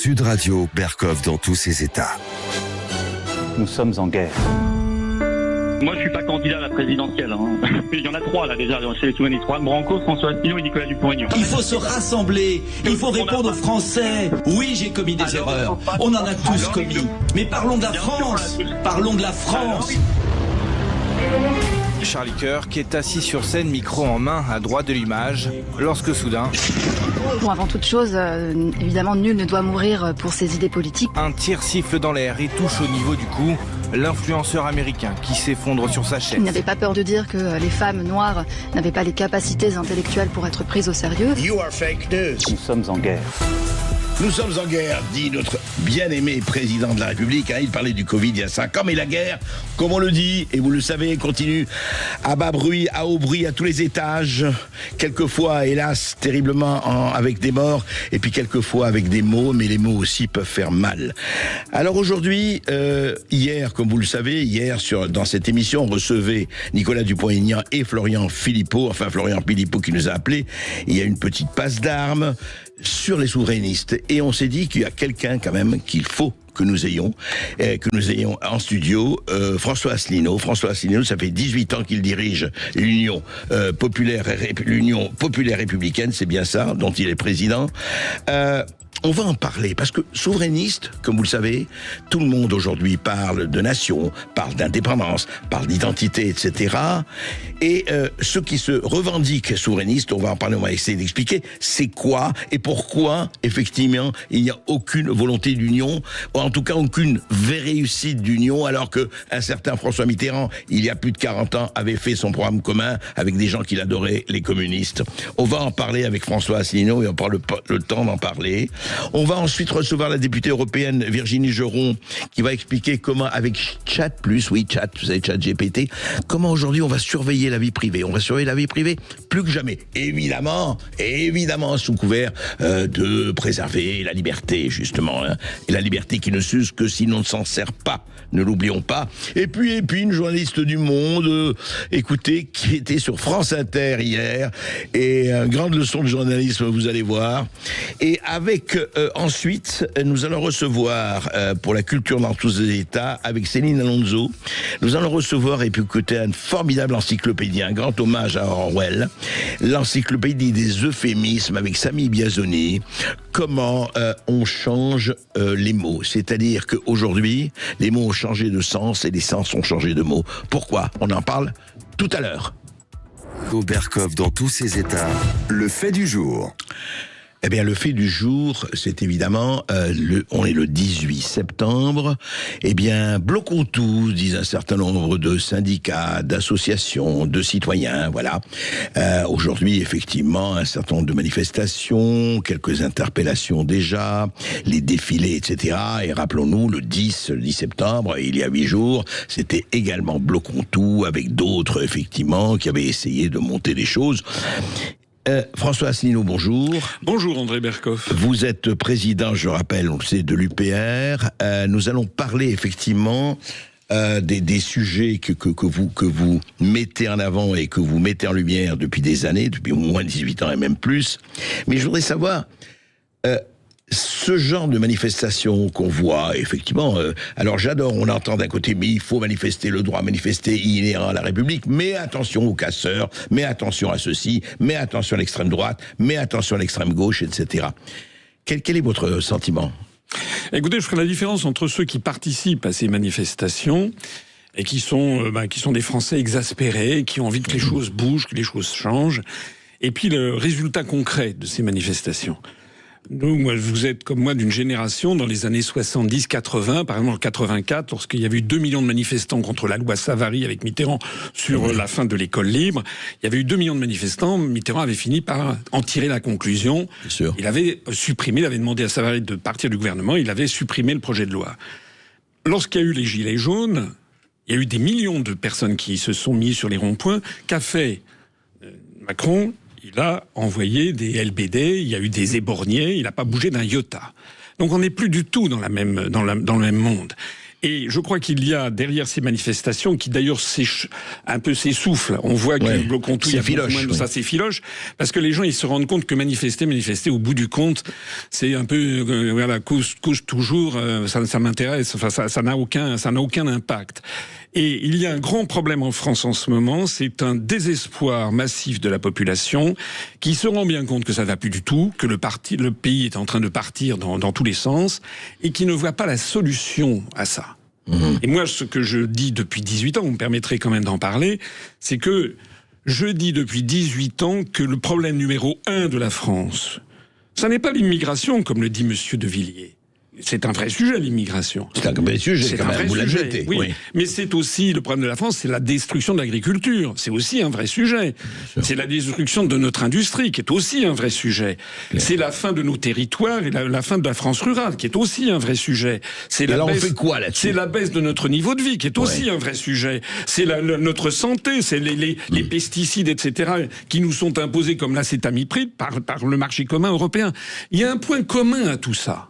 Sud Radio, Berkov dans tous ses états. Nous sommes en guerre. Moi, je suis pas candidat à la présidentielle. Il y en a trois, là, déjà, chez les souverainistes. Juan Branco, François Asselineau et Nicolas Dupont-Aignan. Il faut se rassembler. Il faut répondre aux Français. Oui, j'ai commis des erreurs. On en a tous commis. Mais parlons de la France. Parlons de la France. Charlie Cœur qui est assis sur scène, micro en main, à droite de l'image, lorsque soudain... Bon, avant toute chose, évidemment, nul ne doit mourir pour ses idées politiques. Un tir siffle dans l'air et touche au niveau du cou l'influenceur américain qui s'effondre sur sa chaise. Il n'avait pas peur de dire que les femmes noires n'avaient pas les capacités intellectuelles pour être prises au sérieux. You are fake news. Nous sommes en guerre. Nous sommes en guerre, dit notre bien-aimé président de la République. Il parlait du Covid il y a 5 ans, mais la guerre, comme on le dit, et vous le savez, continue à bas bruit, à haut bruit, à tous les étages. Quelquefois, hélas, terriblement avec des morts, et puis quelquefois avec des mots, mais les mots aussi peuvent faire mal. Alors aujourd'hui, hier, comme vous le savez, dans cette émission, on recevait Nicolas Dupont-Aignan et Florian Philippot, qui nous a appelés. Il y a une petite passe d'armes sur les souverainistes. Et on s'est dit qu'il y a quelqu'un quand même qu'il faut que nous ayons en studio, François Asselineau. François Asselineau, ça fait 18 ans qu'il dirige l'Union populaire républicaine, c'est bien ça, dont il est président. On va en parler, parce que souverainiste, comme vous le savez, tout le monde aujourd'hui parle de nation, parle d'indépendance, parle d'identité, etc. Et ceux qui se revendiquent souverainistes, on va en parler, on va essayer d'expliquer c'est quoi et pourquoi, effectivement, il n'y a aucune volonté d'union, ou en tout cas aucune vraie réussite d'union, alors qu'un certain François Mitterrand, il y a plus de 40 ans, avait fait son programme commun avec des gens qu'il adorait, les communistes. On va en parler avec François Asselineau et on prend le temps d'en parler. On va ensuite recevoir la députée européenne Virginie Geron qui va expliquer comment avec Chat+, vous savez ChatGPT, comment aujourd'hui on va surveiller la vie privée. On va surveiller la vie privée plus que jamais. Évidemment sous couvert de préserver la liberté justement. Et la liberté qui ne s'use que si l'on ne s'en sert pas. Ne l'oublions pas. Et puis une journaliste du Monde, écoutez, qui était sur France Inter hier, et une grande leçon de journalisme, vous allez voir. Et avec ensuite, nous allons recevoir pour la culture dans tous les états, avec Céline Alonso, nous allons recevoir et puis écouter un formidable encyclopédie, un grand hommage à Orwell, l'encyclopédie des euphémismes avec Sami Biazoni, comment on change les mots. C'est-à-dire qu'aujourd'hui, les mots ont changé de sens et les sens ont changé de mots. Pourquoi ? On en parle tout à l'heure. Berkov dans tous ses états, le fait du jour. Eh bien, le fait du jour, c'est évidemment, on est le 18 septembre. Eh bien, bloquons tous, disent un certain nombre de syndicats, d'associations, de citoyens, voilà. Aujourd'hui, effectivement, un certain nombre de manifestations, quelques interpellations déjà, les défilés, etc. Et rappelons-nous, le 10 septembre, il y a 8 jours, c'était également bloquons tout, avec d'autres, effectivement, qui avaient essayé de monter les choses. François Asselineau, bonjour. Bonjour André Berkov. Vous êtes président, je rappelle, on le sait, de l'UPR. Nous allons parler effectivement des sujets que vous mettez en avant et que vous mettez en lumière depuis des années, depuis au moins 18 ans et même plus. Mais je voudrais savoir... ce genre de manifestation qu'on voit, effectivement, alors j'adore, on entend d'un côté, mais il faut manifester, le droit à manifester inhérent à la République, mais attention aux casseurs, mais attention à ceci, mais attention à l'extrême droite, mais attention à l'extrême gauche, etc. Quel est votre sentiment ? Écoutez, je ferai la différence entre ceux qui participent à ces manifestations et qui sont des Français exaspérés, qui ont envie que les choses bougent, que les choses changent, et puis le résultat concret de ces manifestations. Vous êtes comme moi d'une génération dans les années 70-80, par exemple en 84, lorsqu'il y avait eu 2 millions de manifestants contre la loi Savary avec Mitterrand sur la fin de l'école libre. Il y avait eu 2 millions de manifestants. Mitterrand avait fini par en tirer la conclusion. Il avait demandé à Savary de partir du gouvernement, il avait supprimé le projet de loi. Lorsqu'il y a eu les Gilets jaunes, il y a eu des millions de personnes qui se sont mis sur les ronds-points. Qu'a fait Macron ? Il a envoyé des LBD, il y a eu des éborgnés, il n'a pas bougé d'un iota. Donc on n'est plus du tout dans le même monde. Et je crois qu'il y a derrière ces manifestations, qui d'ailleurs un peu s'essoufflent, on voit que le bloc Ontou, il y a beaucoup moins de ça, c'est filoche, parce que les gens, ils se rendent compte que manifester, au bout du compte, c'est un peu, voilà, cause toujours, ça m'intéresse, enfin, ça n'a aucun impact. Et il y a un grand problème en France en ce moment, c'est un désespoir massif de la population qui se rend bien compte que ça ne va plus du tout, que le pays est en train de partir dans tous les sens et qui ne voit pas la solution à ça. Et moi, ce que je dis depuis 18 ans, vous me permettrez quand même d'en parler, c'est que je dis depuis 18 ans que le problème numéro 1 de la France, ça n'est pas l'immigration, comme le dit Monsieur de Villiers. C'est un vrai sujet, l'immigration. C'est un vrai sujet, c'est un vrai sujet. Oui. Mais c'est aussi, le problème de la France, c'est la destruction de l'agriculture. C'est aussi un vrai sujet. C'est la destruction de notre industrie, qui est aussi un vrai sujet. C'est la fin de nos territoires et la fin de la France rurale, qui est aussi un vrai sujet. On fait quoi là-dessus ? C'est la baisse de notre niveau de vie, qui est aussi un vrai sujet. C'est notre santé, c'est les pesticides, etc., qui nous sont imposés comme l'acétamipride par le marché commun européen. Il y a un point commun à tout ça.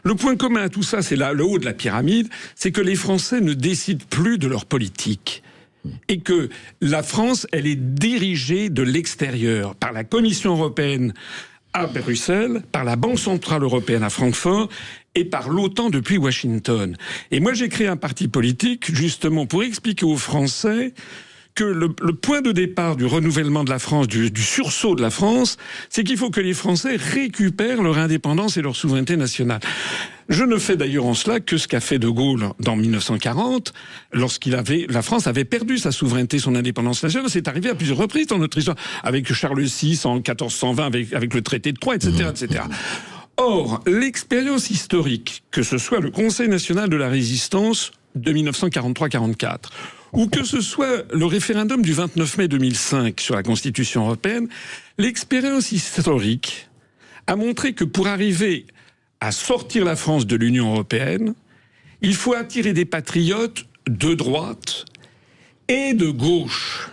Le point commun à tout ça, c'est le haut de la pyramide, c'est que les Français ne décident plus de leur politique. Et que la France, elle est dirigée de l'extérieur, par la Commission européenne à Bruxelles, par la Banque centrale européenne à Francfort, et par l'OTAN depuis Washington. Et moi, j'ai créé un parti politique, justement, pour expliquer aux Français que le point de départ du renouvellement de la France, du sursaut de la France, c'est qu'il faut que les Français récupèrent leur indépendance et leur souveraineté nationale. Je ne fais d'ailleurs en cela que ce qu'a fait De Gaulle en 1940, la France avait perdu sa souveraineté, son indépendance nationale. C'est arrivé à plusieurs reprises dans notre histoire, avec Charles VI en 1420, avec le traité de Troyes, etc., etc. Or, l'expérience historique, que ce soit le Conseil national de la résistance de 1943-44, ou que ce soit le référendum du 29 mai 2005 sur la Constitution européenne, l'expérience historique a montré que pour arriver à sortir la France de l'Union européenne, il faut attirer des patriotes de droite et de gauche.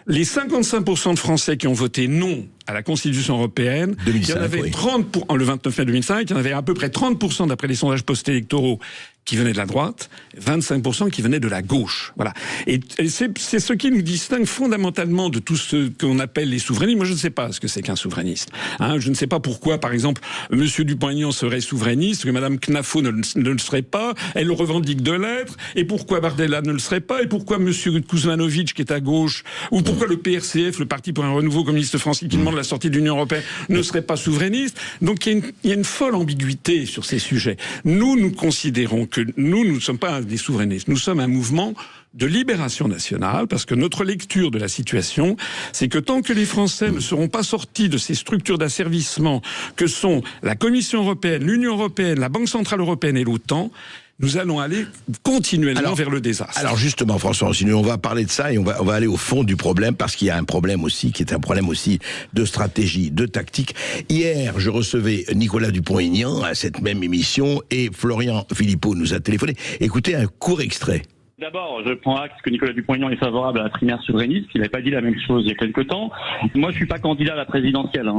Les 55% de Français qui ont voté non à la Constitution européenne, 2005, il y en avait 30 le 29 mai 2005, il y en avait à peu près 30% d'après les sondages post-électoraux qui venaient de la droite, 25% qui venaient de la gauche. Voilà. Et c'est ce qui nous distingue fondamentalement de tout ce qu'on appelle les souverainistes. Moi, je ne sais pas ce que c'est qu'un souverainiste. Je ne sais pas pourquoi, par exemple, M. Dupont-Aignan serait souverainiste, que Mme Knafo ne le serait pas, elle revendique de l'être, et pourquoi Bardella ne le serait pas, et pourquoi M. Kuzmanovic, qui est à gauche, ou pourquoi le PRCF, le Parti pour un renouveau communiste français, qui demande la sortie de l'Union européenne, ne serait pas souverainiste. Donc il y a une folle ambiguïté sur ces sujets. Nous considérons que nous ne sommes pas des souverainistes, nous sommes un mouvement de libération nationale, parce que notre lecture de la situation, c'est que tant que les Français ne seront pas sortis de ces structures d'asservissement que sont la Commission européenne, l'Union européenne, la Banque centrale européenne et l'OTAN, nous allons aller continuellement vers le désastre. Alors justement, François Rossignol, on va parler de ça et on va aller au fond du problème, parce qu'il y a un problème aussi, qui est un problème aussi de stratégie, de tactique. Hier, je recevais Nicolas Dupont-Aignan à cette même émission et Florian Philippot nous a téléphoné. Écoutez un court extrait. D'abord, je prends acte que Nicolas Dupont-Aignan est favorable à la primaire souverainiste, qu'il n'avait pas dit la même chose il y a quelque temps. Moi, je suis pas candidat à la présidentielle.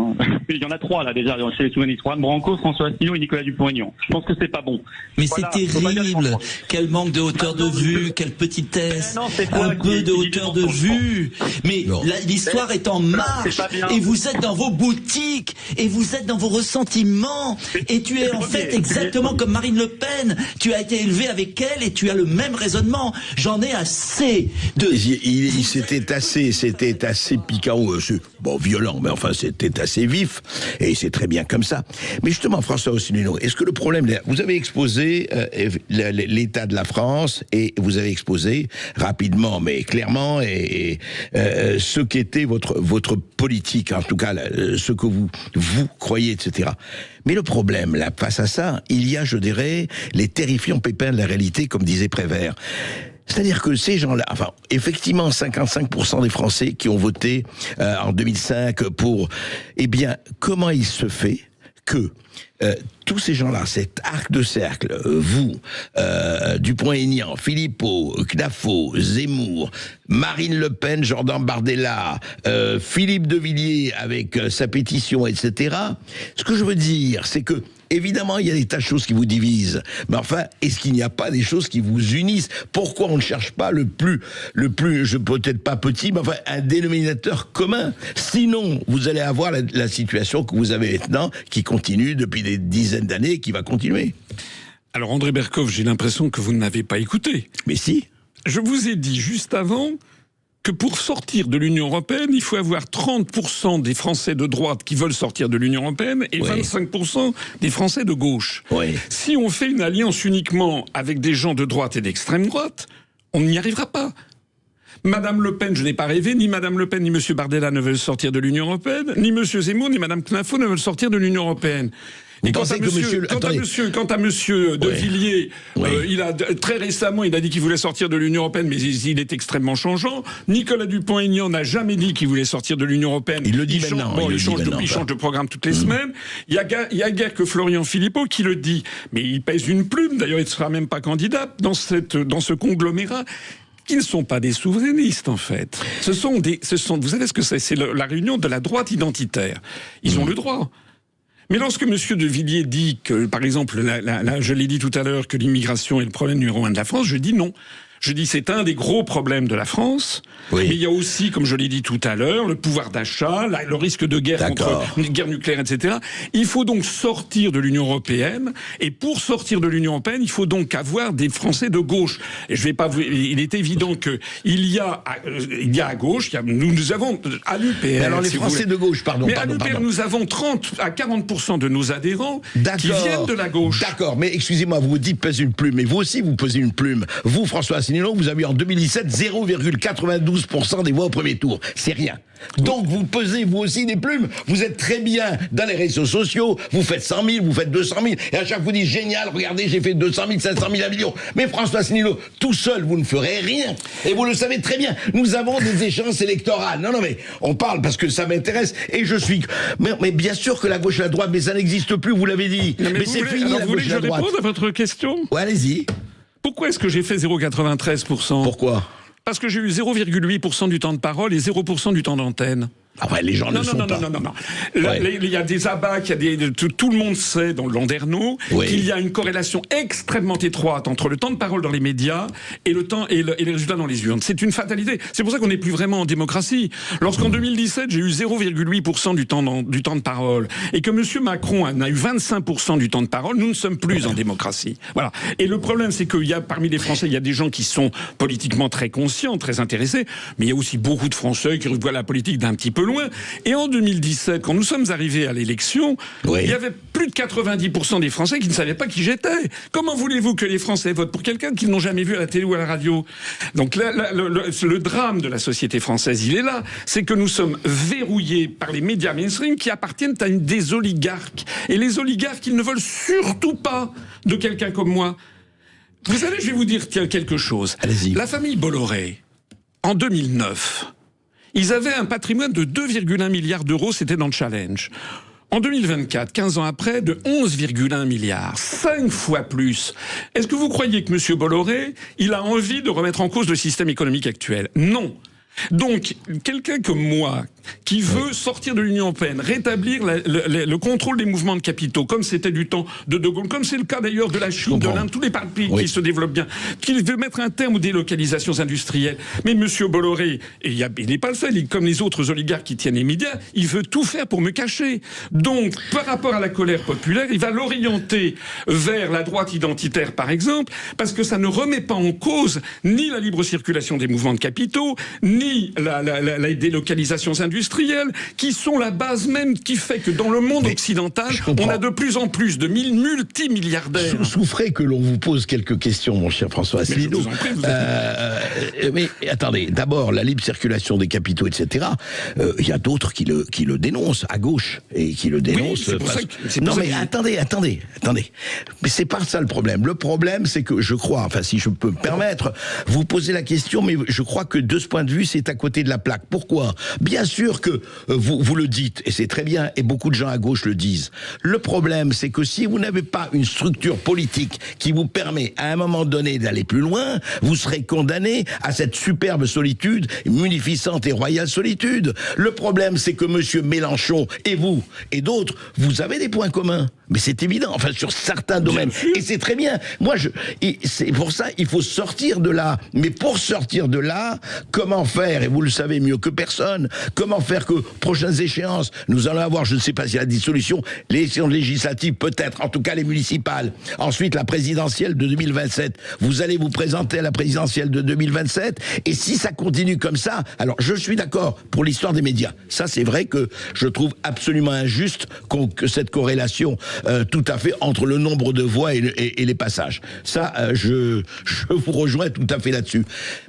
Il y en a 3 là déjà chez les souverainistes. Juan Branco, François Asselineau et Nicolas Dupont-Aignan. Je pense que c'est pas bon. Mais voilà, c'est terrible. Quel manque de hauteur de vue, quelle petitesse. Un peu de hauteur de vue. Mais l'histoire est en marche. Et vous êtes dans vos boutiques. Et vous êtes dans vos ressentiments. Et tu es en fait exactement comme Marine Le Pen. Tu as été élevé avec elle et tu as le même raisonnement. J'en ai assez de... C'était assez piquant, violent, mais enfin c'était assez vif, et c'est très bien comme ça. Mais justement, François Rossignol, est-ce que le problème... Vous avez exposé l'état de la France, et vous avez exposé rapidement, mais clairement, ce qu'était votre politique, en tout cas, ce que vous croyez, etc. Mais le problème, là, face à ça, il y a, je dirais, les terrifiants pépins de la réalité, comme disait Prévert. C'est-à-dire que ces gens-là, enfin, effectivement, 55% des Français qui ont voté en 2005 pour... Eh bien, comment il se fait que tous ces gens-là, cet arc de cercle, vous, Dupont-Aignan, Philippot, Knafo, Zemmour, Marine Le Pen, Jordan Bardella, Philippe de Villiers avec sa pétition, etc. Ce que je veux dire, c'est que Évidemment, il y a des tas de choses qui vous divisent. Mais enfin, est-ce qu'il n'y a pas des choses qui vous unissent? Pourquoi on ne cherche pas le plus, peut-être pas petit, mais enfin, un dénominateur commun? Sinon, vous allez avoir la situation que vous avez maintenant, qui continue depuis des dizaines d'années et qui va continuer. Alors, André Berkoff, j'ai l'impression que vous ne m'avez pas écouté. Mais si. Je vous ai dit juste avant que pour sortir de l'Union européenne, il faut avoir 30% des Français de droite qui veulent sortir de l'Union européenne et 25% des Français de gauche. Oui. Si on fait une alliance uniquement avec des gens de droite et d'extrême droite, on n'y arrivera pas. Madame Le Pen, je n'ai pas rêvé, ni Madame Le Pen ni Monsieur Bardella ne veulent sortir de l'Union européenne, ni Monsieur Zemmour ni Madame Knafo ne veulent sortir de l'Union européenne. Et quant à monsieur De Villiers, il a très récemment, il a dit qu'il voulait sortir de l'Union européenne, mais il est extrêmement changeant. Nicolas Dupont-Aignan n'a jamais dit qu'il voulait sortir de l'Union européenne. Il le dit maintenant. Il change de programme toutes les semaines. Il y a guère que Florian Philippot qui le dit, mais il pèse une plume. D'ailleurs, il ne sera même pas candidat dans ce conglomérat. Qui ne sont pas des souverainistes, en fait. Vous savez ce que c'est? C'est la réunion de la droite identitaire. Ils ont le droit. Mais lorsque M. De Villiers dit que, par exemple, je l'ai dit tout à l'heure, que l'immigration est le problème numéro 1 de la France, je dis non. Je dis c'est un des gros problèmes de la France, mais il y a aussi, comme je l'ai dit tout à l'heure, le pouvoir d'achat, le risque de guerre contre une guerre nucléaire, etc. Il faut donc sortir de l'Union européenne, et pour sortir de l'Union européenne, il faut donc avoir des Français de gauche. Et je vais pas vous... Il est évident que il y a à gauche, nous avons à l'UPR. Mais alors les Français de gauche, pardon. Mais à l'UPR, nous avons 30 à 40% de nos adhérents qui viennent de la gauche. D'accord, mais excusez-moi, vous dites pèse une plume, mais vous aussi vous pesez une plume. Vous, François Asselineau, vous avez eu en 2017 0,92% des voix au premier tour. C'est rien. Donc vous pesez vous aussi des plumes. Vous êtes très bien dans les réseaux sociaux. Vous faites 100 000, vous faites 200 000. Et à chaque fois vous dites génial, regardez, j'ai fait 200 000, 500 000, 1 million. Mais François Asselineau, tout seul, vous ne ferez rien. Et vous le savez très bien. Nous avons des échéances électorales. Non, mais on parle parce que ça m'intéresse. Et je suis... Mais bien sûr que la gauche et la droite, mais ça n'existe plus, vous l'avez dit. Non, mais c'est fini, la gauche et la droite. Vous voulez que je réponde à votre question? Ouais, allez-y. Pourquoi est-ce que j'ai fait 0,93%? Pourquoi? Parce que j'ai eu 0,8% du temps de parole et 0% du temps d'antenne. Ah ouais, les gens ne sont pas. Non. Il y a des abats, tout le monde sait dans le Landerneau qu'il y a une corrélation extrêmement étroite entre le temps de parole dans les médias et les résultats dans les urnes. C'est une fatalité. C'est pour ça qu'on n'est plus vraiment en démocratie. Lorsqu'en 2017, j'ai eu 0,8% du temps de parole et que M. Macron a eu 25% du temps de parole, nous ne sommes plus en démocratie. Voilà. Et le problème, c'est qu'il y a parmi les Français, il y a des gens qui sont politiquement très conscients, très intéressés, mais il y a aussi beaucoup de Français qui voient la politique d'un petit peu loin. Et en 2017, quand nous sommes arrivés à l'élection, il y avait plus de 90% des Français qui ne savaient pas qui j'étais. Comment voulez-vous que les Français votent pour quelqu'un qu'ils n'ont jamais vu à la télé ou à la radio? Donc le drame de la société française, il est là. C'est que nous sommes verrouillés par les médias mainstream qui appartiennent à des oligarques. Et les oligarques, ils ne veulent surtout pas de quelqu'un comme moi. Vous savez, je vais vous dire quelque chose. Allez-y. La famille Bolloré, en 2009... ils avaient un patrimoine de 2,1 milliards d'euros, c'était dans le Challenge. En 2024, 15 ans après, de 11,1 milliards, 5 fois plus. Est-ce que vous croyez que M. Bolloré, il a envie de remettre en cause le système économique actuel? Non. Donc, quelqu'un comme moi, qui veut sortir de l'Union européenne, rétablir le contrôle des mouvements de capitaux, comme c'était du temps de De Gaulle, comme c'est le cas d'ailleurs de la Chine, de l'Inde, tous les pays qui se développent bien, qui veut mettre un terme aux délocalisations industrielles. Mais M. Bolloré, il n'est pas le seul, comme les autres oligarques qui tiennent les médias, il veut tout faire pour me cacher. Donc, par rapport à la colère populaire, il va l'orienter vers la droite identitaire, par exemple, parce que ça ne remet pas en cause ni la libre circulation des mouvements de capitaux, ni la délocalisation industrielles, qui sont la base même qui fait que dans le monde occidental, on a de plus en plus de multimilliardaires. Souffrez que l'on vous pose quelques questions, mon cher François Asselineau. Mais attendez, d'abord, la libre circulation des capitaux, etc., il y a d'autres qui le dénoncent, à gauche, et qui le dénoncent... Attendez. Mais c'est pas ça le problème. Le problème, c'est que je crois, enfin, si je peux me permettre, vous posez la question, mais je crois que de ce point de vue, c'est à côté de la plaque. Pourquoi? Bien sûr sûr que vous le dites, et c'est très bien, et beaucoup de gens à gauche le disent. Le problème, c'est que si vous n'avez pas une structure politique qui vous permet à un moment donné d'aller plus loin, vous serez condamné à cette superbe solitude, munificente et royale solitude. Le problème, c'est que monsieur Mélenchon et vous et d'autres, vous avez des points communs. Mais c'est évident, enfin sur certains domaines. Et c'est très bien. C'est pour ça, il faut sortir de là. Mais pour sortir de là, comment faire, et vous le savez mieux que personne, comment faire que prochaines échéances, nous allons avoir, je ne sais pas si la dissolution, les élections législatives peut-être, en tout cas les municipales, ensuite la présidentielle de 2027. Vous allez vous présenter à la présidentielle de 2027, et si ça continue comme ça, alors je suis d'accord pour l'histoire des médias. Ça, c'est vrai que je trouve absolument injuste que cette corrélation tout à fait entre le nombre de voix et les passages. Ça, je vous rejoins tout à fait là-dessus.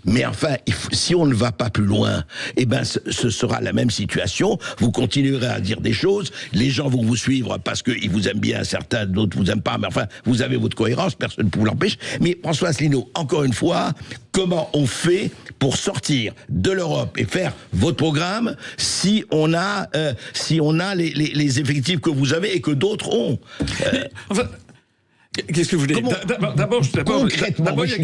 Mais enfin, si on ne va pas plus loin, eh ben, ce sera la même situation. Vous continuerez à dire des choses, les gens vont vous suivre parce qu'ils vous aiment bien, certains, d'autres vous aiment pas, mais enfin, vous avez votre cohérence, personne ne peut vous l'empêcher. Mais François Asselineau, encore une fois, comment on fait pour sortir de l'Europe et faire votre programme si on a les effectifs que vous avez et que d'autres ont? Enfin, qu'est-ce que vous voulez? D'abord, il y a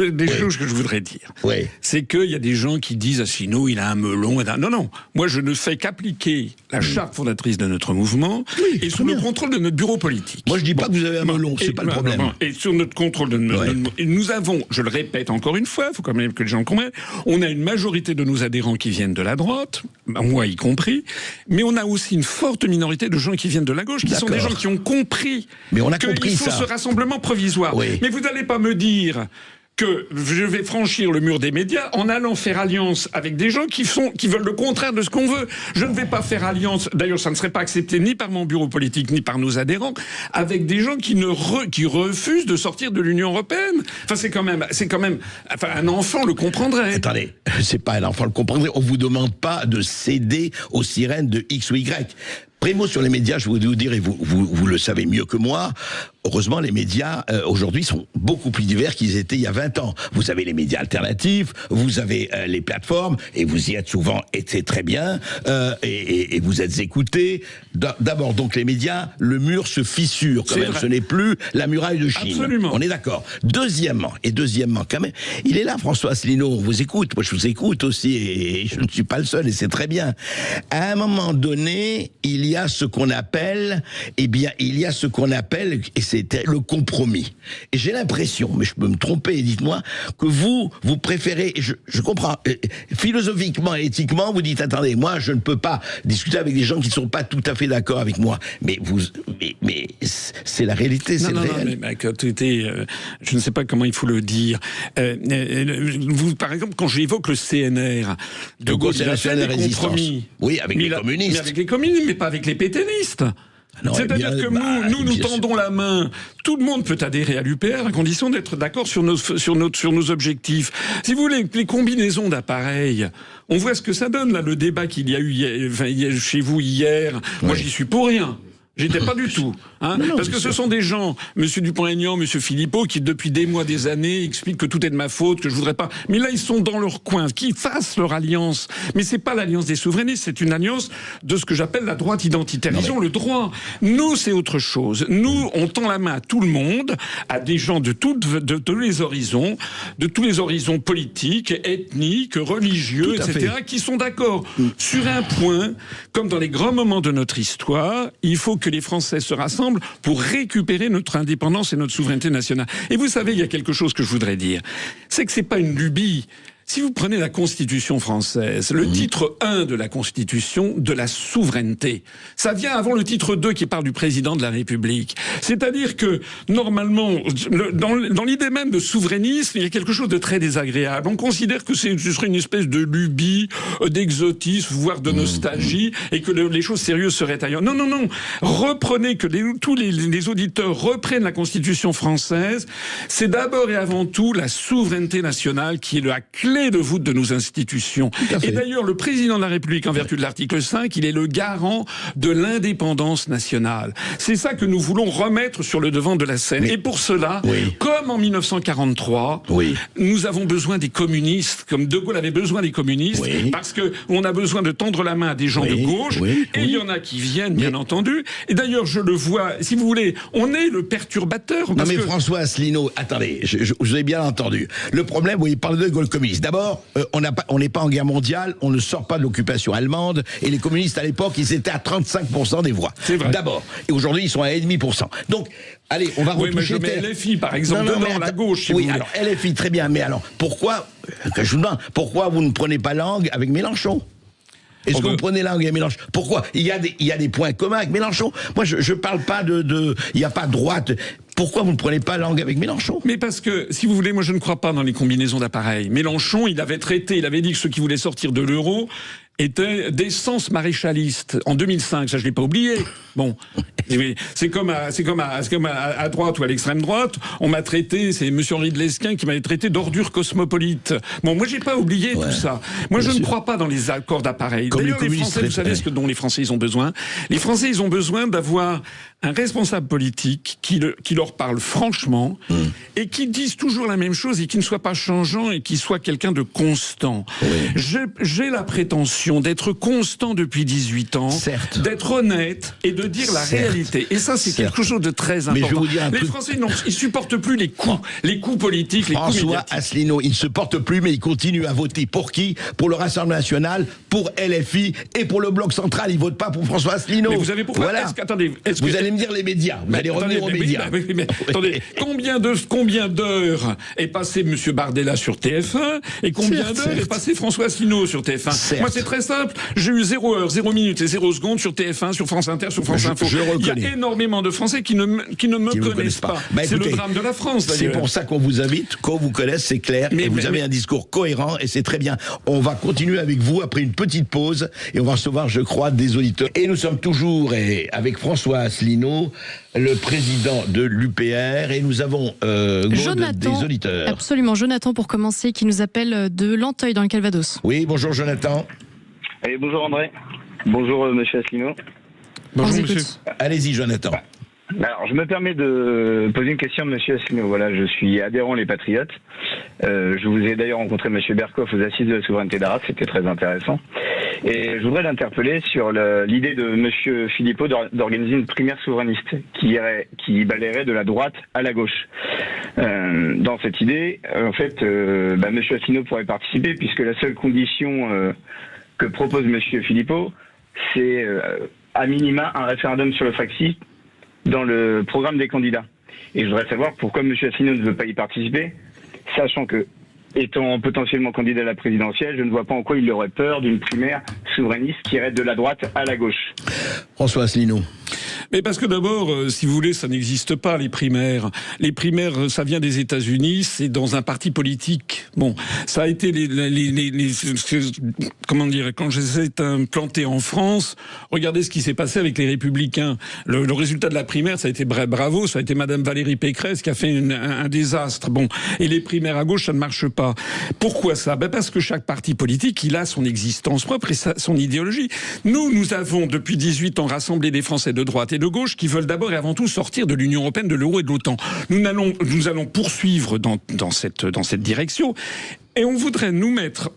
des choses que je voudrais dire. Oui. C'est qu'il y a des gens qui disent Asselineau, il a un melon. Non. Moi, je ne fais qu'appliquer la charte fondatrice de notre mouvement et sous le contrôle de notre bureau politique. Moi, je dis pas que vous avez un melon, c'est pas le problème. Et sur notre contrôle de nous avons, je le répète encore une fois, il faut quand même que les gens comprennent, on a une majorité de nos adhérents qui viennent de la droite, moi y compris, mais on a aussi une forte minorité de gens qui viennent de la gauche, qui sont des gens qui ont compris. Mais on a compris faut ce rassemblement provisoire. Oui. Mais vous n'allez pas me dire que je vais franchir le mur des médias en allant faire alliance avec des gens qui veulent le contraire de ce qu'on veut. Je ne vais pas faire alliance, d'ailleurs ça ne serait pas accepté ni par mon bureau politique ni par nos adhérents, avec des gens qui refusent de sortir de l'Union européenne. Enfin c'est quand même, enfin un enfant le comprendrait. Attendez, c'est pas un enfant le comprendrait, on vous demande pas de céder aux sirènes de X ou Y. Primo sur les médias, je vais vous dire, et vous le savez mieux que moi, heureusement les médias aujourd'hui sont beaucoup plus divers qu'ils étaient il y a 20 ans. Vous avez les médias alternatifs, vous avez les plateformes, et vous y êtes souvent, et c'est très bien, et vous êtes écoutés. D'abord, donc les médias, le mur se fissure quand même, ce n'est plus la muraille de Chine. Absolument. On est d'accord. Deuxièmement, quand même, il est là François Asselineau, on vous écoute, moi je vous écoute aussi, et je ne suis pas le seul, et c'est très bien. À un moment donné, il y a ce qu'on appelle, et c'était le compromis. Et j'ai l'impression, mais je peux me tromper, et dites-moi, que vous préférez, et je comprends, philosophiquement et éthiquement, vous dites, attendez, moi je ne peux pas discuter avec des gens qui ne sont pas tout à fait d'accord avec moi. Mais c'est la réalité, c'est le réel. Mais je ne sais pas comment il faut le dire. Vous, par exemple, quand j'évoque le CNR, de Gaulle, il a fait des compromis. Oui, avec les communistes. Mais avec les communistes, mais pas avec les pétainistes. C'est-à-dire que nous tendons la main. Tout le monde peut adhérer à l'UPR à condition d'être d'accord sur nos objectifs. Si vous voulez, les combinaisons d'appareils, on voit ce que ça donne, là, le débat qu'il y a eu chez vous hier. Moi, j'y suis pour rien. J'étais pas du tout, parce que ce sont des gens, Monsieur Dupont-Aignan, Monsieur Philippot, qui depuis des mois, des années, expliquent que tout est de ma faute, que je voudrais pas. Mais là, ils sont dans leur coin, qu'ils fassent leur alliance. Mais c'est pas l'alliance des souverainistes, c'est une alliance de ce que j'appelle la droite identitaire. Ils ont le droit. Nous, c'est autre chose. Nous, on tend la main à tout le monde, à des gens de tous les horizons, politiques, ethniques, religieux, etc., qui sont d'accord sur un point, comme dans les grands moments de notre histoire. Il faut que les Français se rassemblent pour récupérer notre indépendance et notre souveraineté nationale. Et vous savez, il y a quelque chose que je voudrais dire. C'est que c'est pas une lubie. Si vous prenez la Constitution française, le titre 1 de la Constitution, de la souveraineté, ça vient avant le titre 2 qui parle du président de la République. C'est-à-dire que, normalement, dans l'idée même de souverainisme, il y a quelque chose de très désagréable. On considère que ce serait une espèce de lubie, d'exotisme, voire de nostalgie, et que les choses sérieuses seraient ailleurs. Non. Reprenez, que tous les auditeurs reprennent la Constitution française. C'est d'abord et avant tout la souveraineté nationale qui est la clé clé de voûte de nos institutions. Et d'ailleurs, le président de la République, en vertu de l'article 5, il est le garant de l'indépendance nationale. C'est ça que nous voulons remettre sur le devant de la scène. Et pour cela, comme en 1943, nous avons besoin des communistes, comme De Gaulle avait besoin des communistes, parce que on a besoin de tendre la main à des gens de gauche, et il y en a qui viennent, bien entendu. Et d'ailleurs, je le vois, si vous voulez, on est le perturbateur. Non mais François Asselineau, attendez, je vous ai bien entendu. Le problème, il parle de Gaulle communiste. D'abord, on n'est pas en guerre mondiale, on ne sort pas de l'occupation allemande, et les communistes à l'époque, ils étaient à 35% des voix. C'est vrai. D'abord. Et aujourd'hui, ils sont à 1,5%. Donc, allez, on va retoucher... Oui, mais je mets LFI, par exemple, devant la gauche, si vous voulez. Alors, LFI, très bien, mais alors, pourquoi, je vous demande, pourquoi vous ne prenez pas langue avec Mélenchon ? Est-ce que vous prenez langue avec Mélenchon ? Pourquoi ? Il y a des points communs avec Mélenchon. Moi, je parle pas il n'y a pas de droite. Pourquoi vous ne prenez pas langue avec Mélenchon ? Mais parce que, si vous voulez, moi je ne crois pas dans les combinaisons d'appareils. Mélenchon, il avait dit que ceux qui voulaient sortir de l'euro étaient d'essence maréchaliste en 2005. Ça, je l'ai pas oublié. Bon, c'est comme à droite ou à l'extrême droite, on m'a traité, c'est Monsieur Henri de Lesquen qui m'avait traité d'ordure cosmopolite. Bon, moi j'ai pas oublié tout ça. Moi je ne crois pas dans les accords d'appareil. D'ailleurs, les Français, vous savez dont les Français ils ont besoin ? Les Français, ils ont besoin d'avoir un responsable politique qui leur parle franchement et qui dise toujours la même chose et qui ne soit pas changeant et qui soit quelqu'un de constant. J'ai la prétention d'être constant depuis 18 ans, d'être honnête et de dire la réalité. Et ça, c'est quelque chose de très important. Mais je vais vous dire les Français, non, ils supportent plus les coups politiques, les coups médiatiques. François Asselineau, il ne supporte plus, mais il continue à voter pour qui ? Pour le Rassemblement National, pour LFI et pour le Bloc Central. Il vote pas pour François Asselineau. Mais vous avez pourquoi ? Voilà. Vous allez me dire les médias. Vous allez revenir aux médias. Mais attendez, combien d'heures est passé M. Bardella sur TF1 et combien d'heures est passé François Asselineau sur TF1 ? Moi, c'est très simple. J'ai eu 0 heure, 0 minute et 0 seconde sur TF1, sur France Inter, sur France Info. Il y a énormément de Français qui ne me connaissent pas. C'est le drame de la France, d'ailleurs. C'est pour ça qu'on vous invite, qu'on vous connaisse, c'est clair. Et vous avez un discours cohérent et c'est très bien. On va continuer avec vous après une petite pause et on va recevoir, je crois, des auditeurs. Et nous sommes toujours avec François Asselineau, le président de l'UPR, et nous avons des auditeurs. Absolument, Jonathan pour commencer, qui nous appelle de Lanteuil dans le Calvados. Oui, bonjour Jonathan. Et bonjour André. Bonjour monsieur Asselineau. Bonjour monsieur. Allez-y Jonathan. Alors, je me permets de poser une question à monsieur Asselineau. Voilà, je suis adhérent Les Patriotes. Je vous ai d'ailleurs rencontré monsieur Berkoff aux Assises de la souveraineté d'Arras, c'était très intéressant. Et je voudrais l'interpeller sur l'idée de monsieur Philippot d'organiser une primaire souverainiste qui balayerait de la droite à la gauche. Dans cette idée, en fait, monsieur Asselineau pourrait participer puisque la seule condition que propose monsieur Philippot, c'est à minima un référendum sur le Frexit dans le programme des candidats. Et je voudrais savoir pourquoi M. Asselineau ne veut pas y participer, sachant que, étant potentiellement candidat à la présidentielle, je ne vois pas en quoi il aurait peur d'une primaire souverainiste qui irait de la droite à la gauche. François Asselineau. Mais parce que d'abord, si vous voulez, ça n'existe pas, les primaires. Les primaires, ça vient des États-Unis, c'est dans un parti politique. Bon, ça a été comment dire, quand j'essaie implanté en France, regardez ce qui s'est passé avec les Républicains. Le résultat de la primaire, ça a été bravo, ça a été Madame Valérie Pécresse qui a fait un désastre. Bon, et les primaires à gauche, ça ne marche pas. Pourquoi ça ? Parce que chaque parti politique, il a son existence propre et son idéologie. Nous avons, depuis 18 ans, rassemblé des Français de droite et de gauche qui veulent d'abord et avant tout sortir de l'Union européenne, de l'euro et de l'OTAN. Nous allons poursuivre dans cette direction. Et on voudrait nous mettre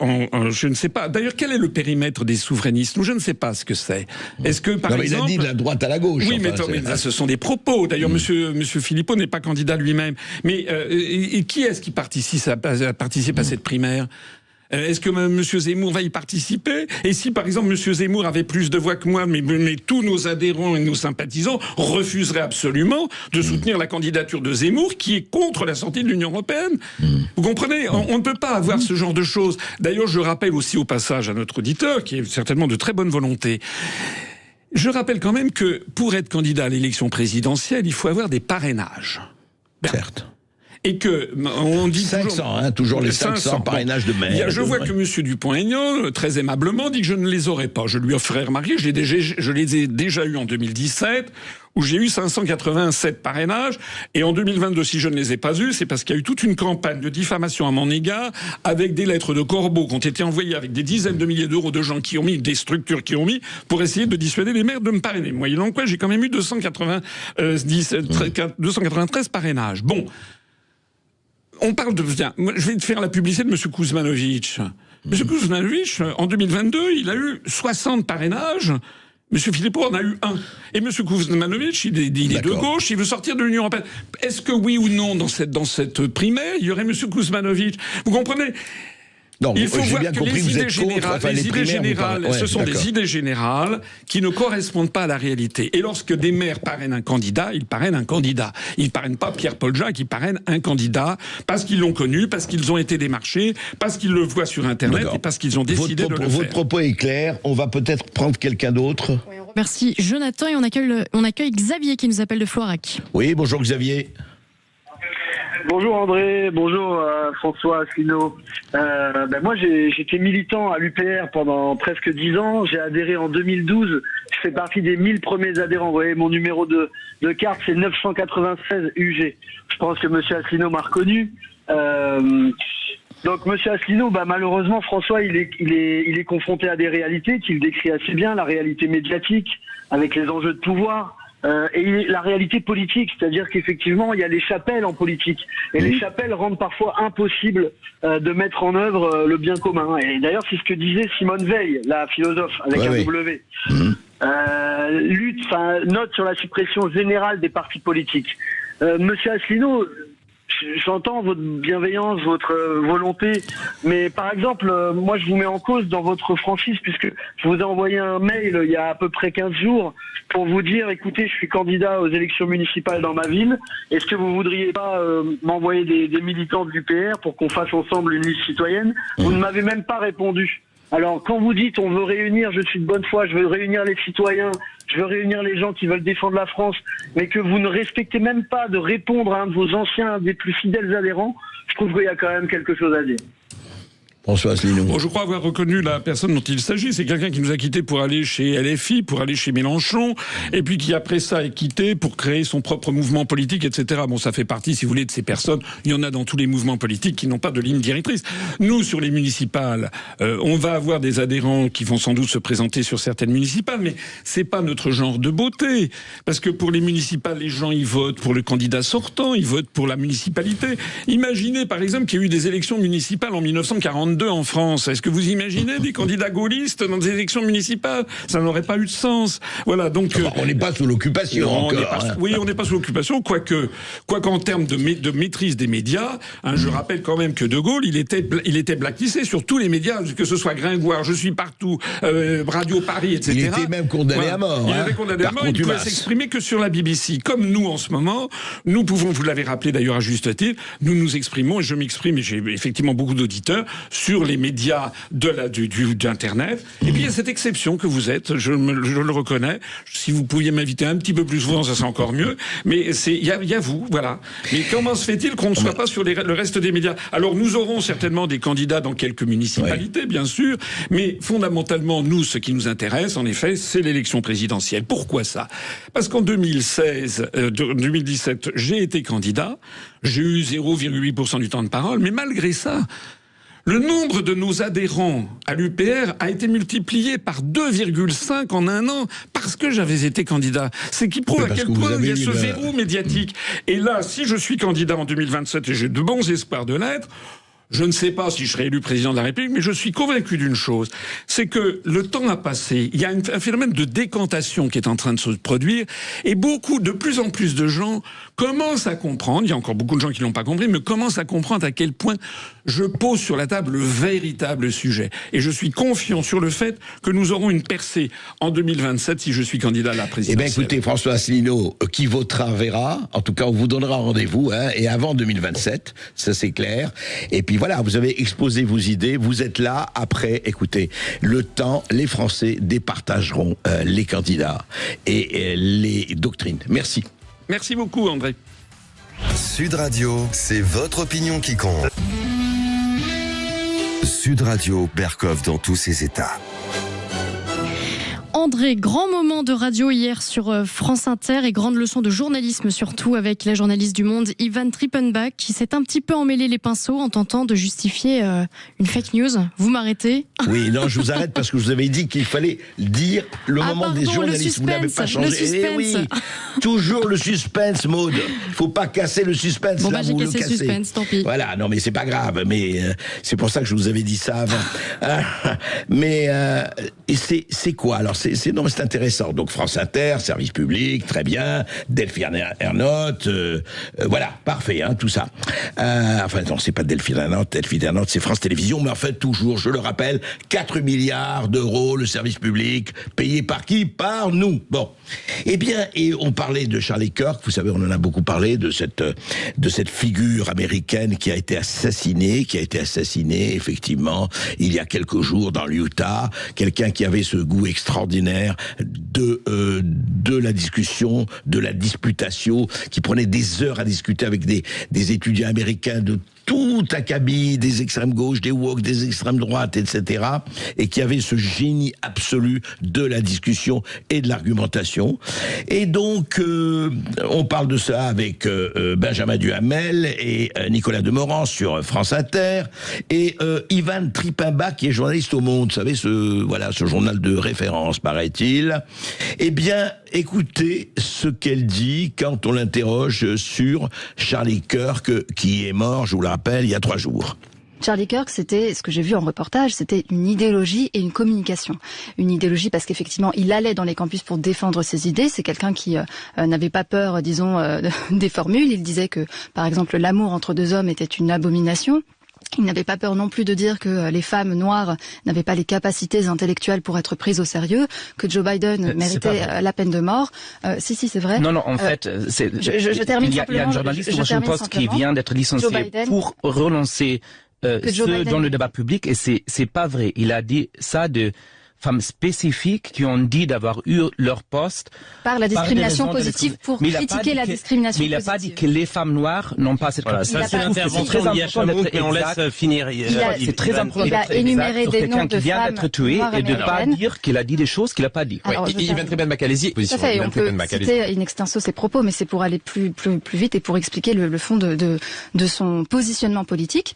je ne sais pas. D'ailleurs, quel est le périmètre des souverainistes ? Je ne sais pas ce que c'est. Est-ce que, par exemple... il a dit de la droite à la gauche. Oui, mais ce sont des propos. D'ailleurs, Monsieur Philippot n'est pas candidat lui-même. Mais et qui est-ce qui participe à cette primaire ? Est-ce que M. Zemmour va y participer ? Et si, par exemple, M. Zemmour avait plus de voix que moi, mais tous nos adhérents et nos sympathisants refuseraient absolument de soutenir la candidature de Zemmour, qui est contre la sortie de l'Union européenne. Vous comprenez ? On ne peut pas avoir ce genre de choses. D'ailleurs, je rappelle aussi au passage à notre auditeur, qui est certainement de très bonne volonté, je rappelle quand même que pour être candidat à l'élection présidentielle, il faut avoir des parrainages. Certes. et que on dit 500, toujours les 500 parrainages de maire. Je vois que M. Dupont-Aignan, très aimablement, dit que je ne les aurais pas. Je lui ferai remarquer, je les ai déjà eus en 2017, où j'ai eu 587 parrainages, et en 2022, si je ne les ai pas eus, c'est parce qu'il y a eu toute une campagne de diffamation à mon égard, avec des lettres de corbeaux qui ont été envoyées avec des dizaines de milliers d'euros de gens qui ont mis, des structures qui ont mis, pour essayer de dissuader les maires de me parrainer. Moyennant quoi, j'ai quand même eu 293 parrainages. Bon. On parle de... Tiens, je vais te faire la publicité de M. Kuzmanovic. M. Kuzmanovic, en 2022, il a eu 60 parrainages. M. Philippot en a eu 1. Et M. Kuzmanovic, il est de gauche, il veut sortir de l'Union européenne. Est-ce que oui ou non, dans cette primaire, il y aurait M. Kuzmanovic? Vous comprenez? Non, il faut voir bien que compris, les idées générales, ce sont des idées générales qui ne correspondent pas à la réalité. Et lorsque des maires parrainent un candidat, ils parrainent un candidat. Ils ne parrainent pas Pierre-Paul Jacques, ils parrainent un candidat parce qu'ils l'ont connu, parce qu'ils ont été démarchés, parce qu'ils le voient sur Internet et parce qu'ils ont décidé de le faire. Votre propos est clair. On va peut-être prendre quelqu'un d'autre. Oui, on remercie Jonathan et on accueille Xavier qui nous appelle de Floirac. Oui, bonjour Xavier. Bonjour André, bonjour François Asselineau. Moi j'étais militant à l'UPR pendant presque 10 ans, j'ai adhéré en 2012, je fais partie des 1000 premiers adhérents. Vous voyez, mon numéro de carte c'est 996 UG. Je pense que monsieur Asselineau m'a reconnu. Donc monsieur Asselineau, malheureusement François il est confronté à des réalités qu'il décrit assez bien, la réalité médiatique avec les enjeux de pouvoir. Et la réalité politique, c'est-à-dire qu'effectivement il y a les chapelles en politique et les chapelles rendent parfois impossible de mettre en œuvre le bien commun. Et d'ailleurs c'est ce que disait Simone Veil, la philosophe avec W. Note sur la suppression générale des partis politiques. Monsieur Asselineau, j'entends votre bienveillance, votre volonté, mais par exemple, moi je vous mets en cause dans votre franchise puisque je vous ai envoyé un mail il y a à peu près 15 jours pour vous dire, écoutez, je suis candidat aux élections municipales dans ma ville, est-ce que vous voudriez pas m'envoyer des militants de l'UPR pour qu'on fasse ensemble une liste citoyenne? Vous ne m'avez même pas répondu. Alors quand vous dites on veut réunir, je suis de bonne foi, je veux réunir les citoyens, je veux réunir les gens qui veulent défendre la France, mais que vous ne respectez même pas de répondre à un de vos anciens, des plus fidèles adhérents, je trouve qu'il y a quand même quelque chose à dire. François Asselineau. Bon, je crois avoir reconnu la personne dont il s'agit. C'est quelqu'un qui nous a quittés pour aller chez LFI, pour aller chez Mélenchon, et puis qui après ça est quitté pour créer son propre mouvement politique, etc. Bon, ça fait partie, si vous voulez, de ces personnes. Il y en a dans tous les mouvements politiques qui n'ont pas de ligne directrice. Nous, sur les municipales, on va avoir des adhérents qui vont sans doute se présenter sur certaines municipales, mais c'est pas notre genre de beauté. Parce que pour les municipales, les gens, ils votent pour le candidat sortant, ils votent pour la municipalité. Imaginez, par exemple, qu'il y a eu des élections municipales en 1942 en France. Est-ce que vous imaginez des candidats gaullistes dans des élections municipales? Ça n'aurait pas eu de sens. Voilà, donc... on n'est pas sous l'occupation encore. Oui, on n'est pas sous l'occupation, quoique en termes de maîtrise des médias, je rappelle quand même que De Gaulle, il était blacklisté sur tous les médias, que ce soit Gringoire, Je suis partout, Radio Paris, etc. Il était même condamné à mort. Il était condamné à mort, il ne pouvait s'exprimer que sur la BBC. Comme nous, en ce moment, nous pouvons, vous l'avez rappelé d'ailleurs à juste titre, nous nous exprimons, et je m'exprime, et j'ai effectivement beaucoup d'auditeurs, sur les médias d'Internet. Et puis il y a cette exception que vous êtes, je le reconnais. Si vous pouviez m'inviter un petit peu plus souvent, ça serait encore mieux. Mais il y a vous, voilà. Mais comment se fait-il qu'on ne soit pas sur le reste des médias? Alors nous aurons certainement des candidats dans quelques municipalités, bien sûr, mais fondamentalement, nous, ce qui nous intéresse, en effet, c'est l'élection présidentielle. Pourquoi ça? Parce qu'en 2017, j'ai été candidat, j'ai eu 0,8% du temps de parole, mais malgré ça, le nombre de nos adhérents à l'UPR a été multiplié par 2,5 en un an parce que j'avais été candidat. C'est qui prouve à quel point il y a ce verrou médiatique. Et là, si je suis candidat en 2027 et j'ai de bons espoirs de l'être, je ne sais pas si je serai élu président de la République, mais je suis convaincu d'une chose, c'est que le temps a passé. Il y a un phénomène de décantation qui est en train de se produire, et de plus en plus de gens commencent à comprendre, il y a encore beaucoup de gens qui l'ont pas compris, mais commencent à comprendre à quel point je pose sur la table le véritable sujet. Et je suis confiant sur le fait que nous aurons une percée en 2027 si je suis candidat à la présidentielle. Eh bien écoutez, François Asselineau, qui votera verra. En tout cas, on vous donnera rendez-vous, et avant 2027, ça c'est clair. Et puis voilà, vous avez exposé vos idées, vous êtes là. Après, écoutez, le temps, les Français départageront les candidats et les doctrines. Merci. Merci beaucoup, André. Sud Radio, c'est votre opinion qui compte. Sud Radio, Berkov dans tous ses états. André, grand moment de radio hier sur France Inter et grande leçon de journalisme surtout avec la journaliste du Monde Ivan Trippenbach qui s'est un petit peu emmêlé les pinceaux en tentant de justifier une fake news. Vous m'arrêtez ? Oui, non, je vous arrête parce que je vous avais dit qu'il fallait dire le moment des journalistes. Vous n'avez pas changé. Le suspense. Eh oui, toujours le suspense, Maud. Faut pas casser le suspense. Bon, là, j'ai vous cassé le suspense, tant pis. Voilà, non, mais c'est pas grave. Mais c'est pour ça que je vous avais dit ça avant. Mais et c'est quoi alors non, mais c'est intéressant. Donc France Inter, service public, très bien. Delphine Ernotte, voilà, parfait, hein, tout ça. Enfin non, c'est pas Delphine Ernotte, c'est France Télévisions, mais en fait toujours, je le rappelle, 4 milliards d'euros le service public, payé par qui ? Par nous. Bon, eh bien, et on parlait de Charlie Kirk. Vous savez, on en a beaucoup parlé de cette figure américaine qui a été assassinée, effectivement, il y a quelques jours dans l'Utah. Quelqu'un qui avait ce goût extraordinaire de la discussion, de la disputation, qui prenait des heures à discuter avec des étudiants américains de tout acabit, des extrêmes gauches, des woke, des extrêmes droites, etc. et qui avait ce génie absolu de la discussion et de l'argumentation. Et donc, on parle de ça avec Benjamin Duhamel et Nicolas Demorand sur France Inter, et Ivan Trippenbach, qui est journaliste au Monde, vous savez, ce journal de référence, paraît-il. Eh bien, écoutez ce qu'elle dit quand on l'interroge sur Charlie Kirk, qui est mort, je vous le rappelle, il y a 3 jours. Charlie Kirk, c'était, ce que j'ai vu en reportage, c'était une idéologie et une communication. Une idéologie parce qu'effectivement, il allait dans les campus pour défendre ses idées. C'est quelqu'un qui n'avait pas peur, disons, des formules. Il disait que, par exemple, l'amour entre 2 hommes était une abomination. Il n'avait pas peur non plus de dire que les femmes noires n'avaient pas les capacités intellectuelles pour être prises au sérieux, que Joe Biden méritait la peine de mort. Si, c'est vrai. Non, en fait, je termine il y a un journaliste au Washington Post qui vient d'être licencié pour relancer dans le débat public, et c'est pas vrai. Il a dit ça de femmes spécifiques qui ont dit d'avoir eu leur poste par la discrimination positive pour critiquer la discrimination positive. Mais il n'a pas dit que les femmes noires n'ont pas cette capacité. Ça, c'est l'intervention d'Ia Chamoun, et on laisse finir. C'est très important d'être exact sur quelqu'un qui vient d'être tué et de ne pas dire qu'il a dit des choses qu'il n'a pas dit. Yvan Trippenbach, allez-y. On peut citer in extenso ses propos, mais c'est pour aller plus vite et pour expliquer le fond de son positionnement politique.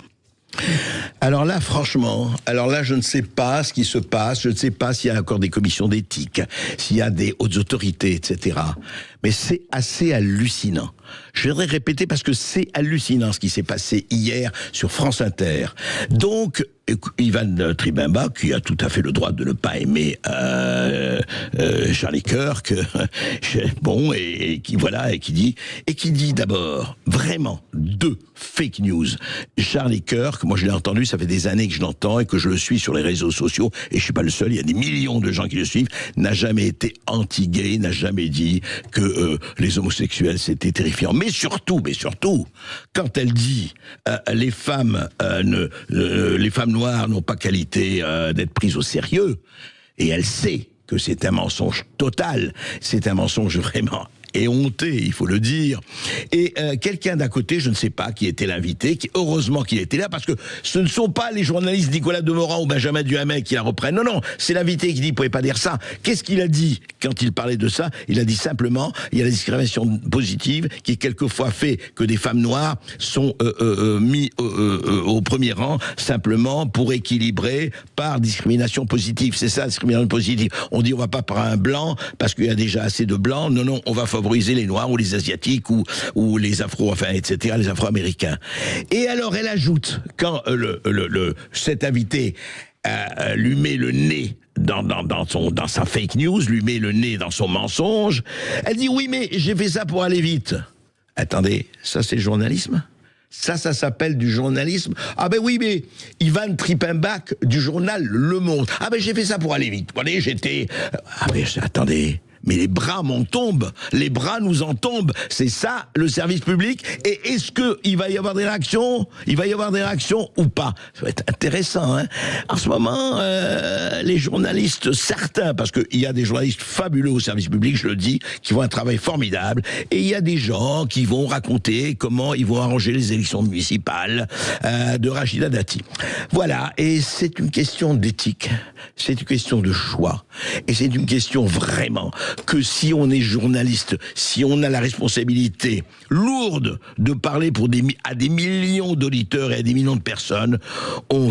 Alors là, franchement, je ne sais pas ce qui se passe, je ne sais pas s'il y a encore des commissions d'éthique, s'il y a des hautes autorités, etc. Mais c'est assez hallucinant. Je voudrais répéter parce que c'est hallucinant ce qui s'est passé hier sur France Inter. Donc, Ivan Trippenbach, qui a tout à fait le droit de ne pas aimer Charlie Kirk, bon, et qui dit d'abord vraiment 2 fake news. Charlie Kirk, moi je l'ai entendu, ça fait des années que je l'entends et que je le suis sur les réseaux sociaux, et je suis pas le seul, il y a des millions de gens qui le suivent, n'a jamais été anti-gay, n'a jamais dit que les homosexuels c'était terrifiant. Mais surtout, quand elle dit les femmes noires n'ont pas qualité d'être prises au sérieux, et elle sait que c'est un mensonge total, c'est un mensonge vraiment éhonté, il faut le dire. Et quelqu'un d'à côté, je ne sais pas qui était l'invité, heureusement qu'il était là, parce que ce ne sont pas les journalistes Nicolas Demorand ou Benjamin Duhamel qui la reprennent. Non, c'est l'invité qui dit, vous pouvez pas dire ça. Qu'est-ce qu'il a dit quand il parlait de ça? Il a dit simplement, il y a la discrimination positive qui quelquefois fait que des femmes noires sont mis au premier rang simplement pour équilibrer par discrimination positive. C'est ça, discrimination positive. On dit on va pas prendre un blanc parce qu'il y a déjà assez de blancs. Non, on va favoriser les Noirs ou les Asiatiques ou les Afro, enfin, etc., les Afro-Américains. Et alors, elle ajoute, quand cet invité lui met le nez dans sa fake news, lui met le nez dans son mensonge, elle dit, oui, mais j'ai fait ça pour aller vite. Attendez, ça c'est le journalisme ? Ça s'appelle du journalisme. Ah ben oui, mais Ivan Trippenbach du journal Le Monde. Ah ben j'ai fait ça pour aller vite. Attendez... mais les bras m'en tombent, les bras nous en tombent. C'est ça le service public. Et est-ce que il va y avoir des réactions? Il va y avoir des réactions ou pas? Ça va être intéressant. En ce moment, les journalistes, certains, parce qu'il y a des journalistes fabuleux au service public, je le dis, qui font un travail formidable, et il y a des gens qui vont raconter comment ils vont arranger les élections municipales de Rachida Dati. Voilà, et c'est une question d'éthique, c'est une question de choix, et c'est une question vraiment que si on est journaliste, si on a la responsabilité lourde de parler à des millions d'auditeurs et à des millions de personnes, on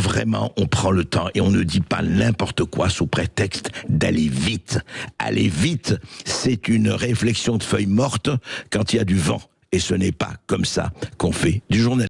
prend le temps et on ne dit pas n'importe quoi sous prétexte d'aller vite. Aller vite, c'est une réflexion de feuille morte quand il y a du vent. Et ce n'est pas comme ça qu'on fait du journalisme.